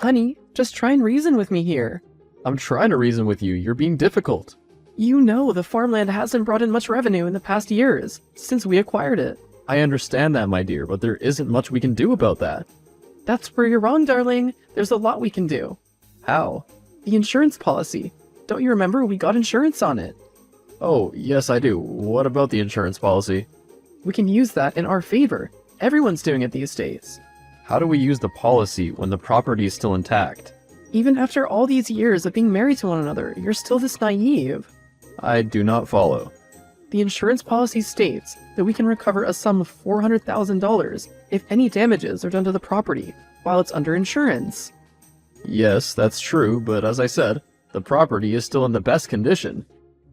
Honey, just try and reason with me here. I'm trying to reason with you. You're being difficult. You know the farmland hasn't brought in much revenue in the past years, since we acquired it. I understand that, my dear, but there isn't much we can do about that. That's where you're wrong, darling. There's a lot we can do. How? The insurance policy. Don't you remember we got insurance on it? Oh, yes I do. What about the insurance policy? We can use that in our favor. Everyone's doing it these days. How do we use the policy when the property is still intact? Even after all these years of being married to one another, you're still this naive. I do not follow. The insurance policy states that we can recover a sum of $400,000 if any damages are done to the property while it's under insurance. Yes, that's true, but as I said, the property is still in the best condition.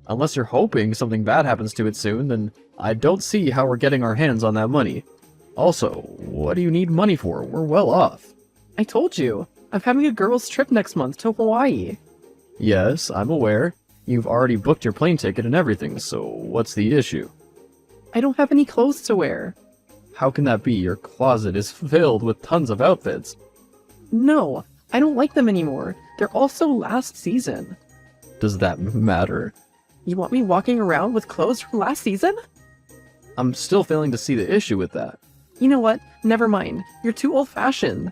Unless you're hoping something bad happens to it soon, then I don't see how we're getting our hands on that money. Also, what do you need money for? We're well off. I told you, I'm having a girls' trip next month to Hawaii. Yes, I'm aware. You've already booked your plane ticket and everything, so what's the issue? I don't have any clothes to wear. How can that be? Your closet is filled with tons of outfits. No, I don't like them anymore. They're also last season. Does that matter? You want me walking around with clothes from last season? I'm still failing to see the issue with that. You know what? Never mind. You're too old-fashioned.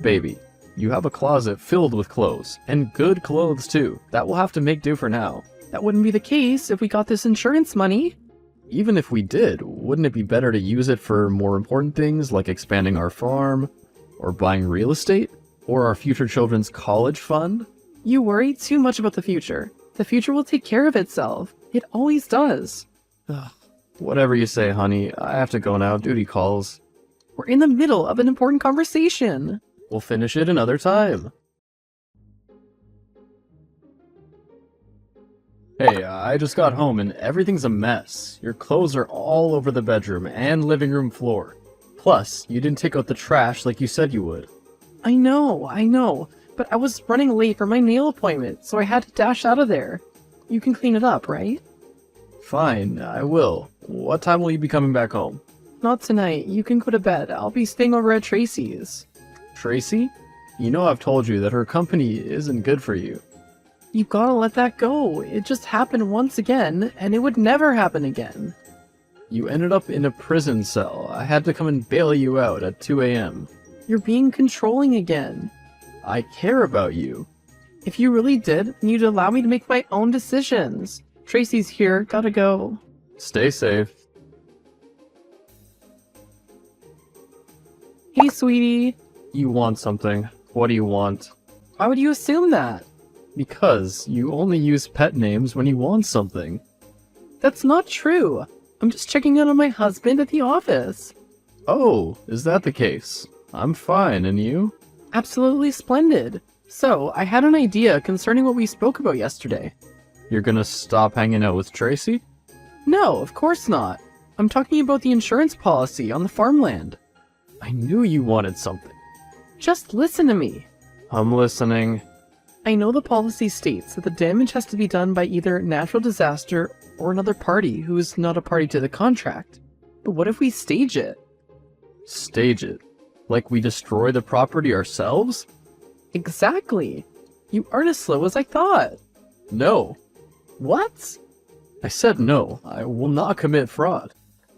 Baby, you have a closet filled with clothes, and good clothes too. That will have to make do for now. That wouldn't be the case if we got this insurance money. Even if we did, wouldn't it be better to use it for more important things like expanding our farm, or buying real estate, or our future children's college fund? You worry too much about the future. The future will take care of itself. It always does. Ugh. Whatever you say, honey. I have to go now. Duty calls. We're in the middle of an important conversation. We'll finish it another time. Hey, I just got home and everything's a mess. Your clothes are all over the bedroom and living room floor. Plus, you didn't take out the trash like you said you would. I know, but I was running late for my nail appointment, so I had to dash out of there. You can clean it up, right? Fine, I will. What time will you be coming back home? Not tonight. You can go to bed. I'll be staying over at Tracy's. Tracy? You know I've told you that her company isn't good for you. You gotta let that go. It just happened once again, and it would never happen again. You ended up in a prison cell. I had to come and bail you out at 2 a.m. You're being controlling again. I care about you. If you really did, then you'd allow me to make my own decisions. Tracy's here. Gotta go. Stay safe. Hey, sweetie. You want something. What do you want? Why would you assume that? Because you only use pet names when you want something. That's not true. I'm just checking in on my husband at the office. Oh, is that the case? I'm fine, and you? Absolutely splendid. So, I had an idea concerning what we spoke about yesterday. You're gonna stop hanging out with Tracy? No, of course not. I'm talking about the insurance policy on the farmland. I knew you wanted something. Just listen to me. I'm listening. I know the policy states that the damage has to be done by either natural disaster or another party who is not a party to the contract. But what if we stage it? Stage it? Like we destroy the property ourselves? Exactly. You aren't as slow as I thought. No. What? I said no. I will not commit fraud.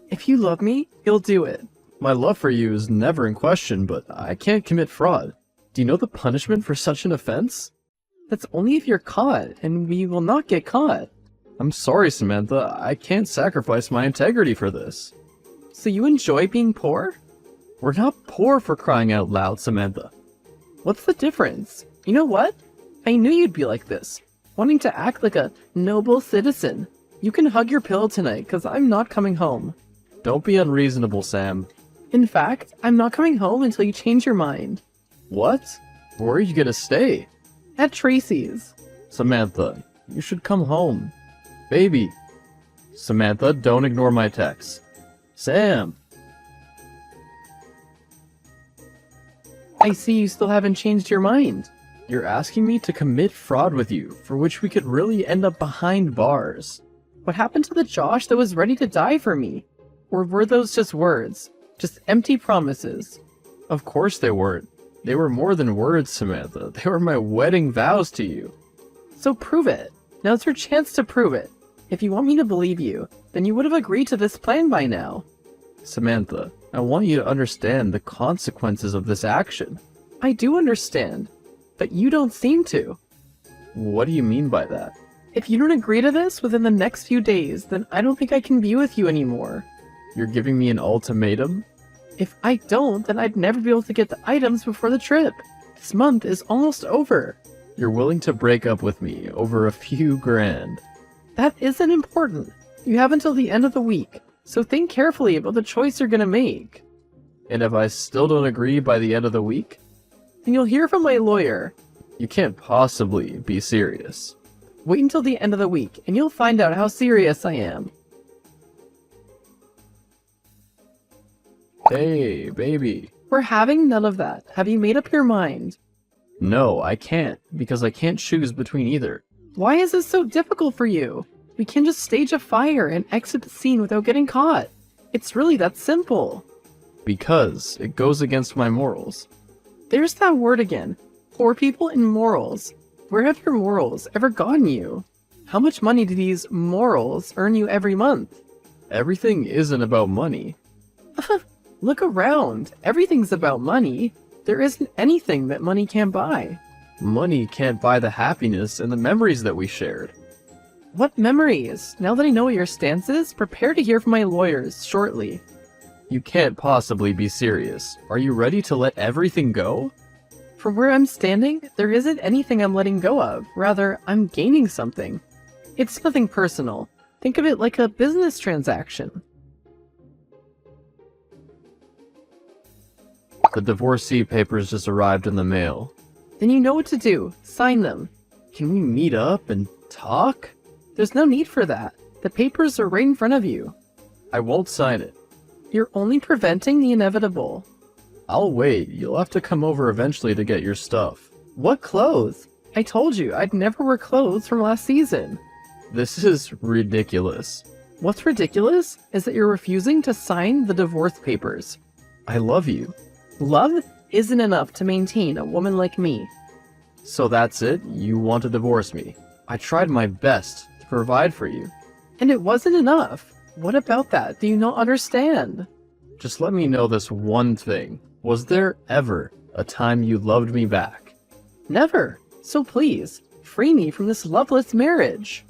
If you love me, you'll do it. My love for you is never in question, but I can't commit fraud. Do you know the punishment for such an offense? That's only if you're caught, and we will not get caught. I'm sorry, Samantha. I can't sacrifice my integrity for this. So you enjoy being poor? We're not poor, for crying out loud, Samantha. What's the difference? You know what? I knew you'd be like this, wanting to act like a noble citizen. You can hug your pillow tonight, because I'm not coming home. Don't be unreasonable, Sam. In fact, I'm not coming home until you change your mind. What? Where are you gonna stay? At Tracy's. Samantha, you should come home. Baby. Samantha, don't ignore my text. Sam. I see you still haven't changed your mind. You're asking me to commit fraud with you, for which we could really end up behind bars. What happened to the Josh that was ready to die for me? Or were those just words? Just empty promises? Of course they weren't. They were more than words, Samantha. They were my wedding vows to you. So prove it. Now's your chance to prove it. If you want me to believe you, then you would have agreed to this plan by now. Samantha, I want you to understand the consequences of this action. I do understand, but you don't seem to. What do you mean by that? If you don't agree to this within the next few days, then I don't think I can be with you anymore. You're giving me an ultimatum? If I don't, then I'd never be able to get the items before the trip. This month is almost over. You're willing to break up with me over a few grand. That isn't important. You have until the end of the week, so think carefully about the choice you're gonna make. And if I still don't agree by the end of the week? And you'll hear from my lawyer. You can't possibly be serious. Wait until the end of the week, and you'll find out how serious I am. Hey, baby. We're having none of that. Have you made up your mind? No, I can't, because I can't choose between either. Why is this so difficult for you? We can just stage a fire and exit the scene without getting caught. It's really that simple. Because it goes against my morals. There's that word again. Poor people and morals. Where have your morals ever gotten you? How much money do these morals earn you every month? Everything isn't about money. Look around. Everything's about money. There isn't anything that money can't buy. Money can't buy the happiness and the memories that we shared. What memories? Now that I know what your stance is, prepare to hear from my lawyers shortly. You can't possibly be serious. Are you ready to let everything go? From where I'm standing, there isn't anything I'm letting go of. Rather, I'm gaining something. It's nothing personal. Think of it like a business transaction. The divorcee papers just arrived in the mail. Then you know what to do. Sign them. Can we meet up and talk? There's no need for that. The papers are right in front of you. I won't sign it. You're only preventing the inevitable. I'll wait. You'll have to come over eventually to get your stuff. What clothes? I told you I'd never wear clothes from last season. This is ridiculous. What's ridiculous is that you're refusing to sign the divorce papers. I love you. Love isn't enough to maintain a woman like me. So that's it? You want to divorce me? I tried my best to provide for you. And it wasn't enough. What about that do you not understand? Just let me know this one thing. Was there ever a time you loved me back? Never. So please, free me from this loveless marriage.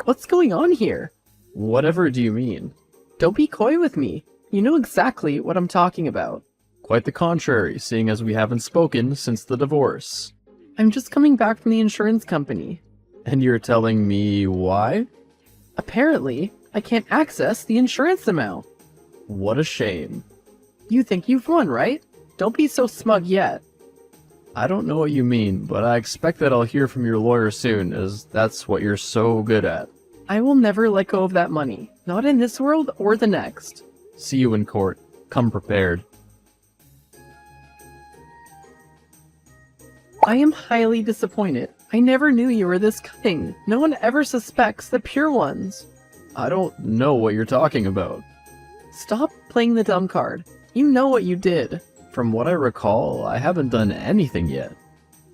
What's going on here? Whatever do you mean? Don't be coy with me. You know exactly what I'm talking about. Quite the contrary, seeing as we haven't spoken since the divorce. I'm just coming back from the insurance company. And you're telling me why? Apparently, I can't access the insurance amount. What a shame. You think you've won, right? Don't be so smug yet. I don't know what you mean, but I expect that I'll hear from your lawyer soon, as that's what you're so good at. I will never let go of that money. Not in this world or the next. See you in court. Come prepared. I am highly disappointed. I never knew you were this cunning. No one ever suspects the pure ones. I don't know what you're talking about. Stop playing the dumb card. You know what you did. From what I recall, I haven't done anything yet.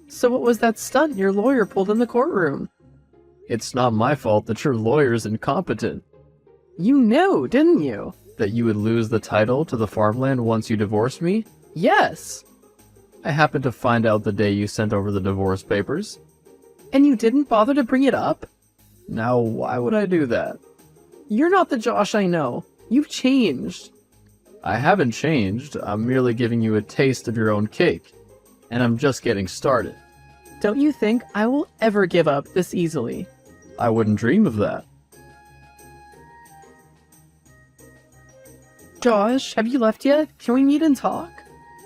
So what was that stunt your lawyer pulled in the courtroom? It's not my fault that your lawyer's incompetent. You knew, didn't you? That you would lose the title to the farmland once you divorced me? Yes. I happened to find out the day you sent over the divorce papers. And you didn't bother to bring it up? Now, why would I do that? You're not the Josh I know. You've changed. I haven't changed. I'm merely giving you a taste of your own cake. And I'm just getting started. Don't you think I will ever give up this easily? I wouldn't dream of that. Josh, have you left yet? Can we meet and talk?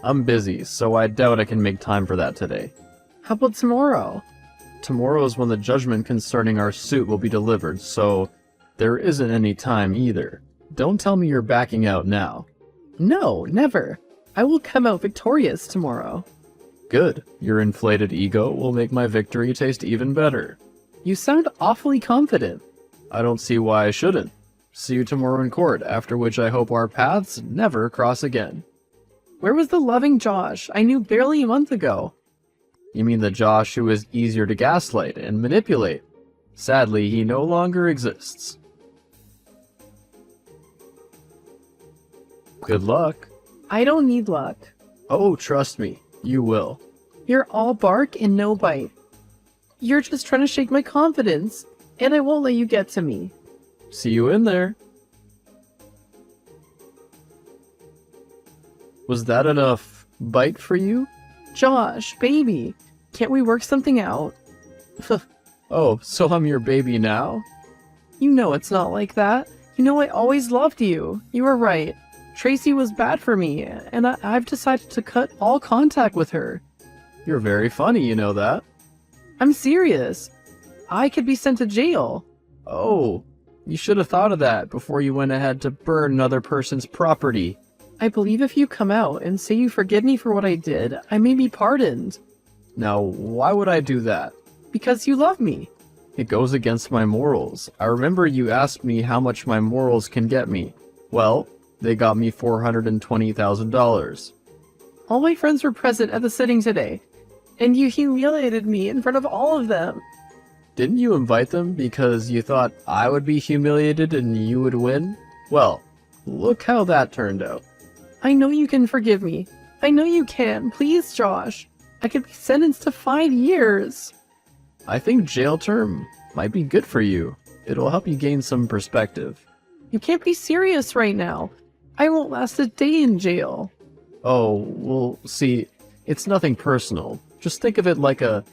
I'm busy, so I doubt I can make time for that today. How about tomorrow? Tomorrow is when the judgment concerning our suit will be delivered, so there isn't any time either. Don't tell me you're backing out now. No, never. I will come out victorious tomorrow. Good. Your inflated ego will make my victory taste even better. You sound awfully confident. I don't see why I shouldn't. See you tomorrow in court, after which I hope our paths never cross again. Where was the loving Josh I knew barely a month ago? You mean the Josh who is easier to gaslight and manipulate? Sadly, he no longer exists. Good luck. I don't need luck. Oh, trust me, you will. You're all bark and no bite. You're just trying to shake my confidence, and I won't let you get to me. See you in there. Was that enough bite for you? Josh, baby, can't we work something out? Oh, so I'm your baby now? You know it's not like that. You know I always loved you. You were right. Tracy was bad for me, and I've decided to cut all contact with her. You're very funny, you know that? I'm serious. I could be sent to jail. Oh, you should have thought of that before you went ahead to burn another person's property. I believe if you come out and say you forgive me for what I did, I may be pardoned. Now, why would I do that? Because you love me. It goes against my morals. I remember you asked me how much my morals can get me. Well, they got me $420,000. All my friends were present at the sitting today, and you humiliated me in front of all of them. Didn't you invite them because you thought I would be humiliated and you would win? Well, look how that turned out. I know you can forgive me. I know you can. Please, Josh. I could be sentenced to 5 years. I think jail term might be good for you. It'll help you gain some perspective. You can't be serious right now. I won't last a day in jail. Oh, well, see, it's nothing personal. Just think of it like a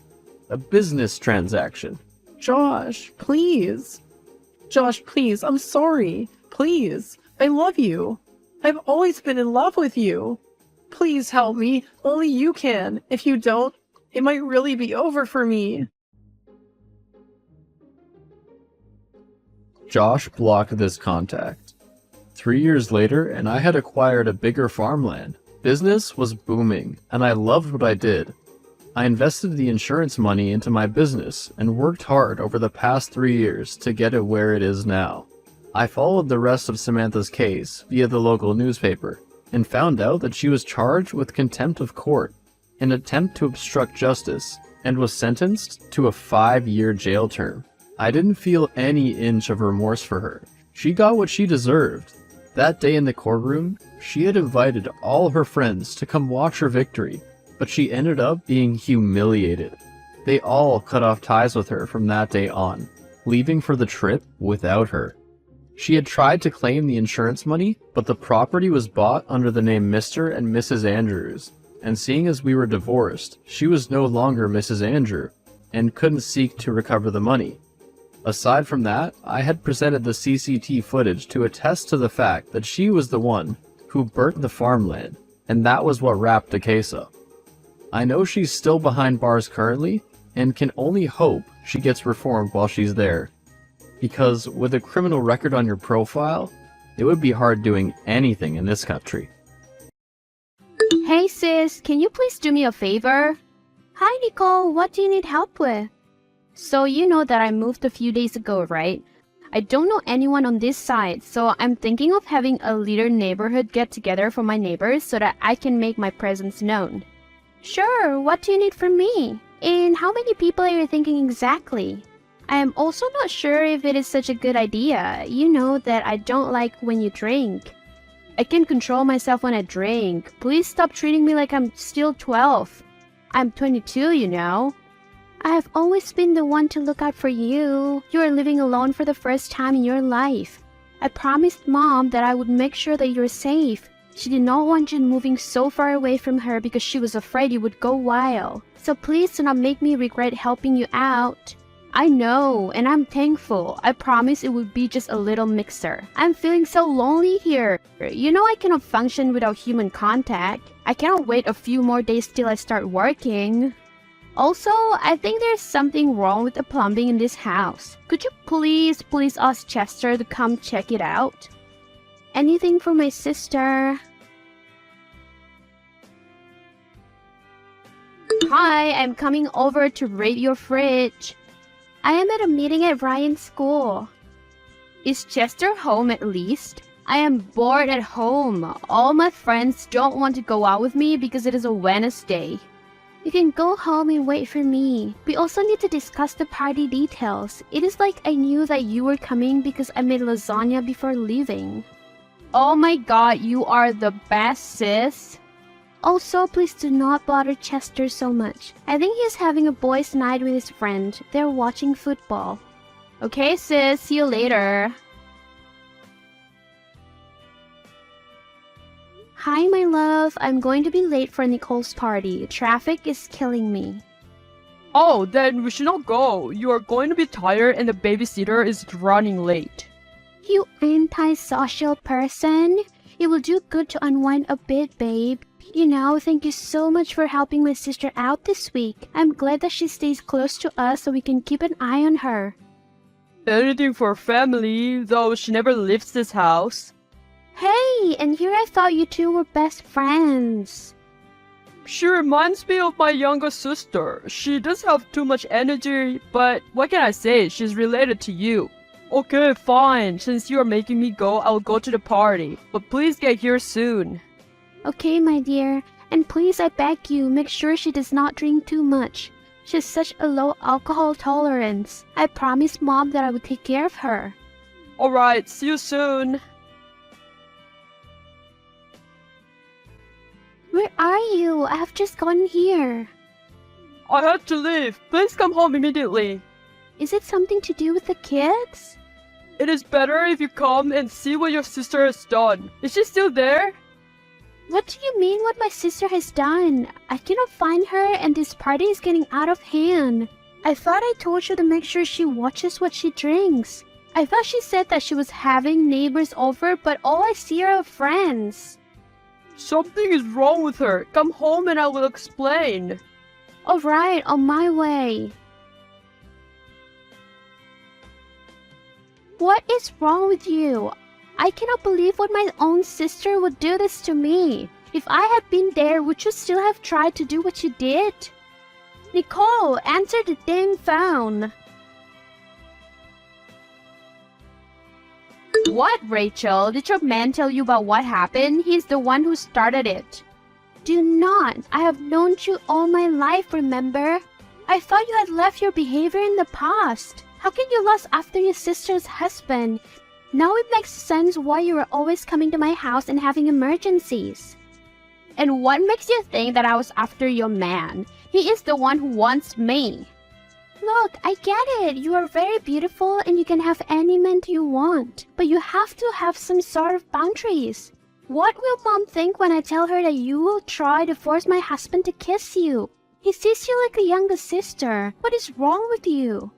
business transaction. Josh, please. Josh, please, I'm sorry. Please, I love you. I've always been in love with you. Please help me. Only you can. If you don't, it might really be over for me. Josh blocked this contact. 3 years later, and I had acquired a bigger farmland. Business was booming, and I loved what I did. I invested the insurance money into my business and worked hard over the past 3 years to get it where it is now. I followed the rest of Samantha's case via the local newspaper and found out that she was charged with contempt of court, an attempt to obstruct justice, and was sentenced to a 5-year jail term. I didn't feel any inch of remorse for her. She got what she deserved. That day in the courtroom, she had invited all her friends to come watch her victory, but she ended up being humiliated. They all cut off ties with her from that day on, leaving for the trip without her. She had tried to claim the insurance money, but the property was bought under the name Mr. and Mrs. Andrews, and seeing as we were divorced, she was no longer Mrs. Andrew, and couldn't seek to recover the money. Aside from that, I had presented the CCTV footage to attest to the fact that she was the one who burnt the farmland, and that was what wrapped the case up. I know she's still behind bars currently, and can only hope she gets reformed while she's there. Because with a criminal record on your profile, it would be hard doing anything in this country. Hey sis, can you please do me a favor? Hi Nicole, what do you need help with? So you know that I moved a few days ago, right? I don't know anyone on this side, so I'm thinking of having a little neighborhood get-together for my neighbors so that I can make my presence known. Sure, what do you need from me? And how many people are you thinking exactly? I am also not sure if it is such a good idea. You know that I don't like when you drink. I can control myself when I drink. Please stop treating me like I'm still 12. I'm 22, you know. I have always been the one to look out for you. You are living alone for the first time in your life. I promised Mom that I would make sure that you're safe. She did not want you moving so far away from her because she was afraid you would go wild. So please do not make me regret helping you out. I know, and I'm thankful. I promise it would be just a little mixer. I'm feeling so lonely here. You know I cannot function without human contact. I cannot wait a few more days till I start working. Also, I think there's something wrong with the plumbing in this house. Could you please ask Chester to come check it out? Anything for my sister? Hi, I'm coming over to raid your fridge. I am at a meeting at Ryan's school. Is Chester home at least? I am bored at home. All my friends don't want to go out with me because it is a Wednesday. You can go home and wait for me. We also need to discuss the party details. It is like I knew that you were coming because I made lasagna before leaving. Oh my god, you are the best, sis. Also, please do not bother Chester so much. I think he's having a boys' night with his friend. They're watching football. Okay, sis. See you later. Hi, my love. I'm going to be late for Nicole's party. Traffic is killing me. Oh, then we should not go. You are going to be tired and the babysitter is running late. You antisocial person. It will do good to unwind a bit, babe. You know, thank you so much for helping my sister out this week. I'm glad that she stays close to us so we can keep an eye on her. Anything for family, though she never leaves this house. Hey, and here I thought you two were best friends. She reminds me of my younger sister. She does have too much energy, but what can I say? She's related to you. Okay, fine. Since you are making me go, I'll go to the party. But please get here soon. Okay, my dear. And please, I beg you, make sure she does not drink too much. She has such a low alcohol tolerance. I promised Mom that I would take care of her. Alright, see you soon. Where are you? I have just gotten here. I had to leave. Please come home immediately. Is it something to do with the kids? It is better if you come and see what your sister has done. Is she still there? What do you mean what my sister has done? I cannot find her and this party is getting out of hand. I thought I told you to make sure she watches what she drinks. I thought she said that she was having neighbors over, but all I see are her friends. Something is wrong with her. Come home and I will explain. Alright, on my way. What is wrong with you? I cannot believe what my own sister would do this to me. If I had been there, would you still have tried to do what you did? Nicole, answer the dang phone. What, Rachel? Did your man tell you about what happened? He's the one who started it. Do not. I have known you all my life, remember? I thought you had left your behavior in the past. How can you lust after your sister's husband? Now it makes sense why you are always coming to my house and having emergencies. And what makes you think that I was after your man? He is the one who wants me. Look, I get it. You are very beautiful and you can have any man you want. But you have to have some sort of boundaries. What will Mom think when I tell her that you will try to force my husband to kiss you? He sees you like a younger sister. What is wrong with you?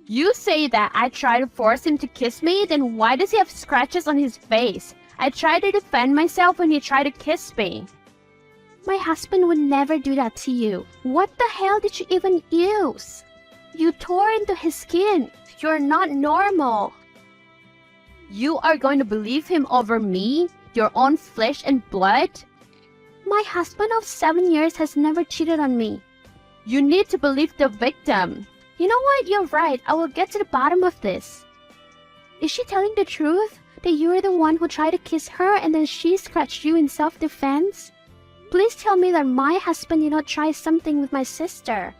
You say that I try to force him to kiss me, then why does he have scratches on his face? I tried to defend myself when he tried to kiss me. My husband would never do that to you. What the hell did you even use? You tore into his skin. You're not normal. You are going to believe him over me? Your own flesh and blood? My husband of 7 years has never cheated on me. You need to believe the victim. You know what? You're right. I will get to the bottom of this. Is she telling the truth? That you are the one who tried to kiss her and then she scratched you in self-defense? Please tell me that my husband did not try something with my sister.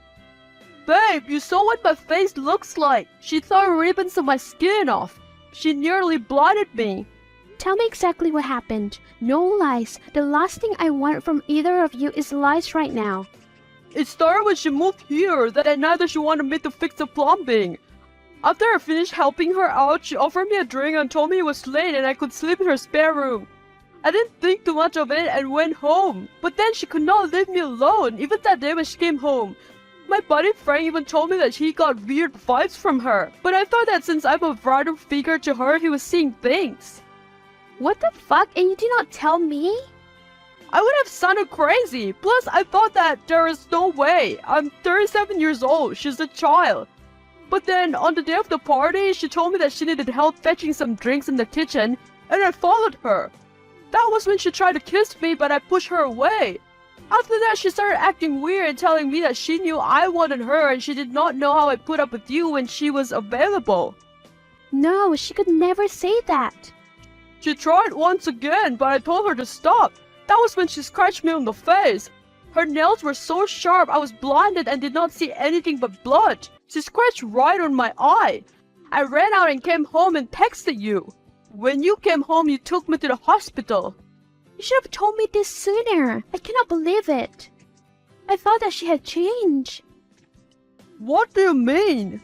Babe, you saw what my face looks like. She tore ribbons of my skin off. She nearly blinded me. Tell me exactly what happened. No lies. The last thing I want from either of you is lies right now. It started when she moved here, that at night that she wanted me to fix the plumbing. After I finished helping her out, she offered me a drink and told me it was late and I could sleep in her spare room. I didn't think too much of it and went home. But then she could not leave me alone, even that day when she came home. My buddy Frank even told me that he got weird vibes from her. But I thought that since I'm a bridal figure to her, he was seeing things. What the fuck? And you did not tell me? I would have sounded crazy. Plus, I thought that there is no way. I'm 37 years old. She's a child. But then, on the day of the party, she told me that she needed help fetching some drinks in the kitchen, and I followed her. That was when she tried to kiss me, but I pushed her away. After that, she started acting weird and telling me that she knew I wanted her and she did not know how I put up with you when she was available. No, she could never say that. She tried once again, but I told her to stop. That was when she scratched me on the face. Her nails were so sharp I was blinded and did not see anything but blood. She scratched right on my eye. I ran out and came home and texted you. When you came home, you took me to the hospital. You should have told me this sooner. I cannot believe it. I thought that she had changed. What do you mean?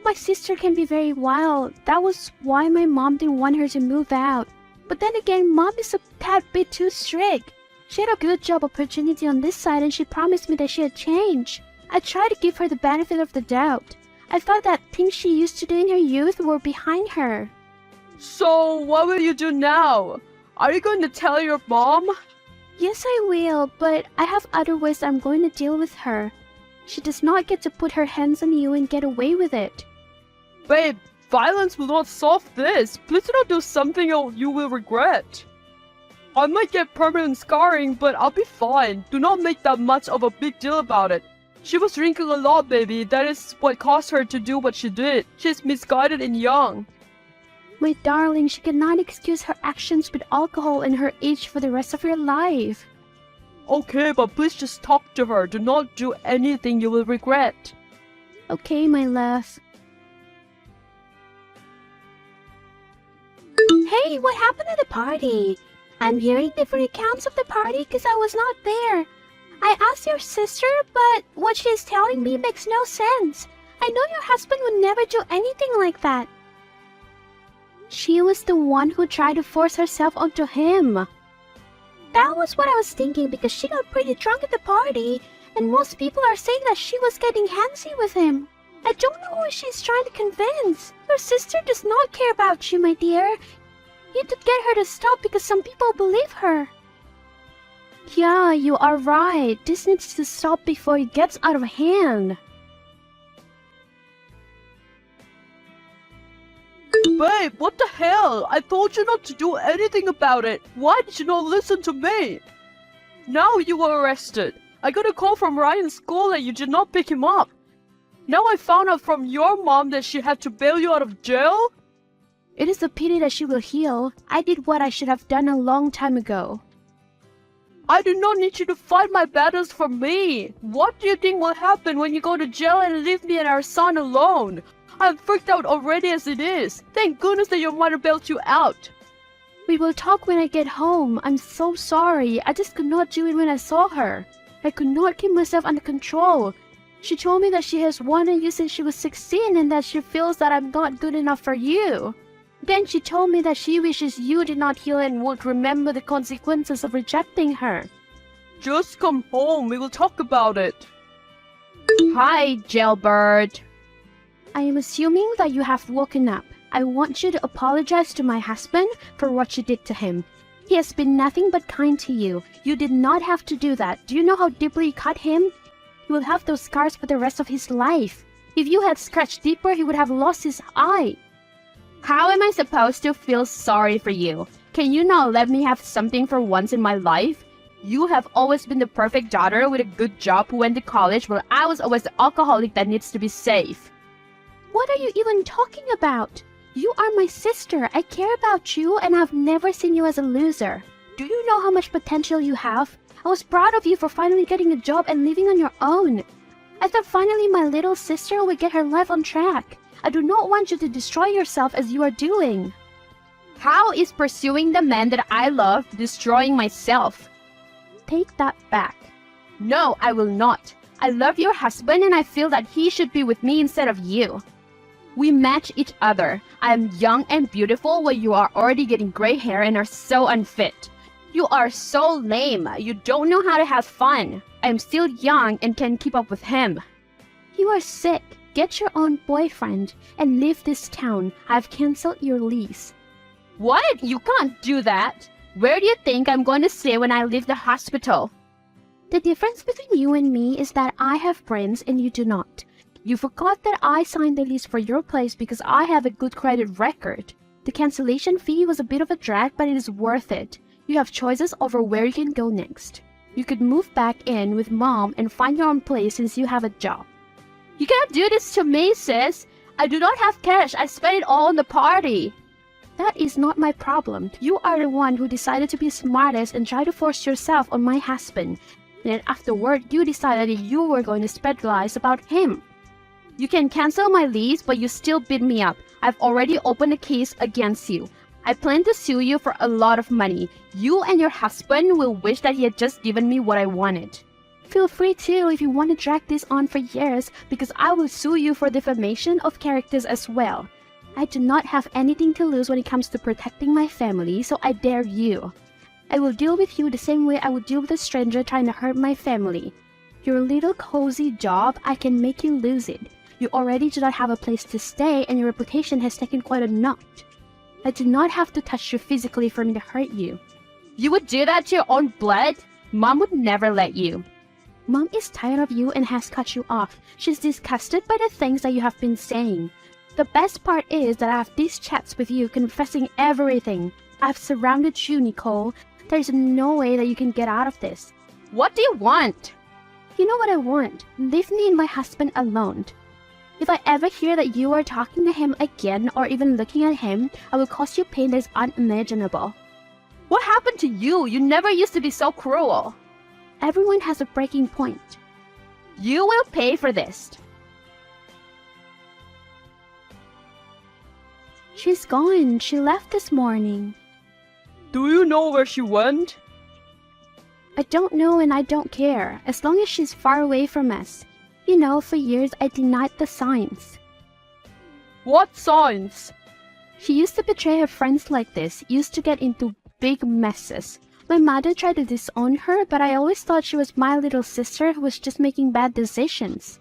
My sister can be very wild. That was why my mom didn't want her to move out. But then again, mom is a tad bit too strict. She had a good job opportunity on this side and she promised me that she had changed. I tried to give her the benefit of the doubt. I thought that things she used to do in her youth were behind her. So, what will you do now? Are you going to tell your mom? Yes, I will, but I have other ways I'm going to deal with her. She does not get to put her hands on you and get away with it. Babe, violence will not solve this. Please do not do something you will regret. I might get permanent scarring, but I'll be fine. Do not make that much of a big deal about it. She was drinking a lot, baby. That is what caused her to do what she did. She's misguided and young. My darling, she cannot excuse her actions with alcohol and her age for the rest of her life. Okay, but please just talk to her. Do not do anything you will regret. Okay, my love. Hey, what happened at the party? I'm hearing different accounts of the party because I was not there. I asked your sister, but what she is telling me makes no sense. I know your husband would never do anything like that. She was the one who tried to force herself onto him. That was what I was thinking because she got pretty drunk at the party, and most people are saying that she was getting handsy with him. I don't know who she's trying to convince. Your sister does not care about you, my dear. You need to get her to stop because some people believe her. Yeah, you are right. This needs to stop before it gets out of hand. Babe, what the hell? I told you not to do anything about it. Why did you not listen to me? Now you were arrested. I got a call from Ryan's school and you did not pick him up. Now I found out from your mom that she had to bail you out of jail? It is a pity that she will heal. I did what I should have done a long time ago. I do not need you to fight my battles for me. What do you think will happen when you go to jail and leave me and our son alone? I'm freaked out already as it is. Thank goodness that your mother bailed you out. We will talk when I get home. I'm so sorry. I just could not do it when I saw her. I could not keep myself under control. She told me that she has wanted you since she was 16 and that she feels that I'm not good enough for you. Then she told me that she wishes you did not heal and would remember the consequences of rejecting her. Just come home. We will talk about it. Hi, jailbird. I am assuming that you have woken up. I want you to apologize to my husband for what you did to him. He has been nothing but kind to you. You did not have to do that. Do you know how deeply you cut him? He will have those scars for the rest of his life. If you had scratched deeper, he would have lost his eye. How am I supposed to feel sorry for you? Can you not let me have something for once in my life? You have always been the perfect daughter with a good job who went to college, while I was always the alcoholic that needs to be safe. What are you even talking about? You are my sister. I care about you and I've never seen you as a loser. Do you know how much potential you have? I was proud of you for finally getting a job and living on your own. I thought finally my little sister would get her life on track. I do not want you to destroy yourself as you are doing. How is pursuing the man that I love destroying myself? Take that back. No, I will not. I love your husband and I feel that he should be with me instead of you. We match each other. I am young and beautiful while you are already getting gray hair and are so unfit. You are so lame. You don't know how to have fun. I am still young and can keep up with him. You are sick. Get your own boyfriend and leave this town. I've canceled your lease. What? You can't do that. Where do you think I'm going to stay when I leave the hospital? The difference between you and me is that I have brains and you do not. You forgot that I signed the lease for your place because I have a good credit record. The cancellation fee was a bit of a drag, but it is worth it. You have choices over where you can go next. You could move back in with mom and find your own place since you have a job. You can't do this to me, sis. I do not have cash. I spent it all on the party. That is not my problem. You are the one who decided to be smartest and try to force yourself on my husband. And then afterward, you decided that you were going to spread lies about him. You can cancel my lease, but you still beat me up. I've already opened a case against you. I plan to sue you for a lot of money. You and your husband will wish that he had just given me what I wanted. Feel free to if you want to drag this on for years, because I will sue you for defamation of characters as well. I do not have anything to lose when it comes to protecting my family, so I dare you. I will deal with you the same way I would deal with a stranger trying to hurt my family. Your little cozy job, I can make you lose it. You already do not have a place to stay, and your reputation has taken quite a knock. I do not have to touch you physically for me to hurt you. You would do that to your own blood? Mom would never let you. Mom is tired of you and has cut you off. She's disgusted by the things that you have been saying. The best part is that I have these chats with you confessing everything. I've surrounded you, Nicole. There's no way that you can get out of this. What do you want? You know what I want. Leave me and my husband alone. If I ever hear that you are talking to him again or even looking at him, I will cause you pain that is unimaginable. What happened to you? You never used to be so cruel. Everyone has a breaking point. You will pay for this. She's gone. She left this morning. Do you know where she went? I don't know and I don't care, as long as she's far away from us. You know, for years I denied the signs. What signs? She used to betray her friends like this, used to get into big messes. My mother tried to disown her, but I always thought she was my little sister who was just making bad decisions.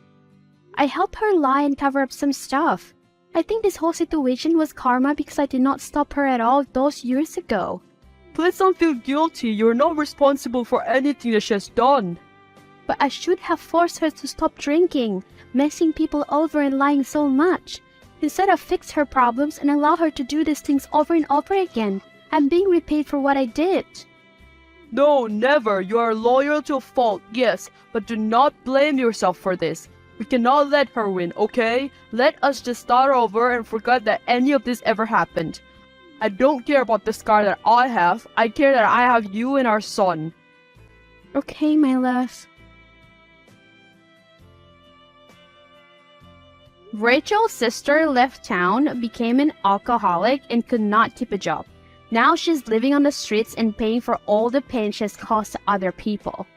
I helped her lie and cover up some stuff. I think this whole situation was karma because I did not stop her at all those years ago. Please don't feel guilty. You're not responsible for anything that she has done. But I should have forced her to stop drinking, messing people over and lying so much. Instead, I fixed her problems and allowed her to do these things over and over again. I'm being repaid for what I did. No, never. You are loyal to a fault, yes, but do not blame yourself for this. We cannot let her win, okay? Let us just start over and forget that any of this ever happened. I don't care about the scar that I have. I care that I have you and our son. Okay, my love. Rachel's sister left town, became an alcoholic, and could not keep a job. Now she's living on the streets and paying for all the pain she has caused to other people.